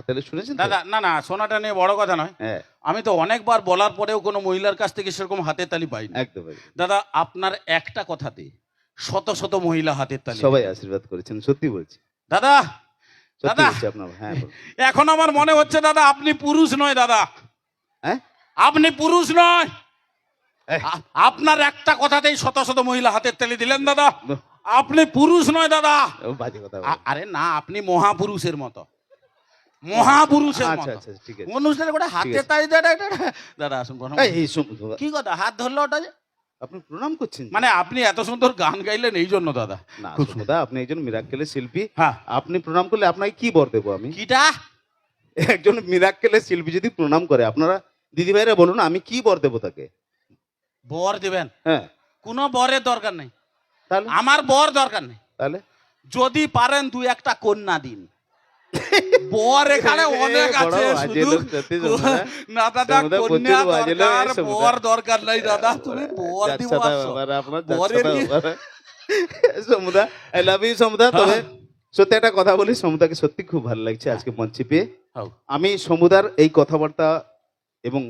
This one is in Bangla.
তাহলে শুনেছেন তো? দাদা না না, শোনাটা নিয়ে বড় কথা নয়। হ্যাঁ, আমি তো অনেকবার বলার পরেও কোনো মহিলার কাছ থেকে সেরকম হাতের তালি পাইনি। একদম একদম। দাদা আপনার একটা কথাতে শত শত মহিলা হাতের তালি সবাই দিতেন। আশীর্বাদ করেছেন, সত্যি বলছি, দাদা সত্যি দাদা বলছি আপনার। হ্যাঁ বলুন। এখন আমার মনে হচ্ছে দাদা আপনি পুরুষ নয় দাদা, হ্যাঁ, আপনি পুরুষ নয়। এই, আপনার একটা কথাতেই শত শত মহিলা হাতের তালি দিলেন দাদা। বাহ, আপনি পুরুষ নয় দাদা। ও বাজে কথা বলেন। আরে না, আপনি মহাপুরুষের মতো, মহাপুরুষের আচ্ছা মতো আচ্ছা ঠিক আছে। অনুষ্ঠানে করে হাতের তালি দাদা আসুন প্রণাম। এই কি কথা হাত ধরলো ওটা যে? আপনি প্রণাম করছেন যে? মানে আপনি এত সুন্দর গান গাইলেন এই জন্য দাদা। না খুব সমুদা, আপনি একজন মিরাক্কেলের শিল্পী। হ্যাঁ। আপনি প্রণাম করলে আপনাকে কি বর দেবো আমি? কিটা? একজন মিরাক্কেলের শিল্পী যদি প্রণাম করে, আপনারা দিদি ভাইরা বলুন আমি কি বর দেবো তাকে? বর দিবেন? হ্যাঁ, কোনো বরের দরকার নেই, তাহলে আমার বর দরকার নেই। তাহলে যদি পারেন দুই একটা কন্যা দিন। বর এখানে অনেক বড় আছে, বাজে শুধু লোক সত্যি সমুদা। না দাদা, সমুদা কন্যা প্রচুর বাজে লোক, দরকার, সমুদা। বর দরকার নাই দাদা। তুমি বর দিব যাচ্ছাতা আসো। ব্যাপার, আপনার বরের যাচ্ছাতা কি? ব্যাপার। সমুদা, আই লাভ ইউ সমুদা। তবে সত্যি একটা কথা বলি, সমুদাকে সত্যি খুব ভালো লাগছে আজকে মঞ্চে পেয়ে। হও। আমি সমুদার এই কথাবার্তা এবং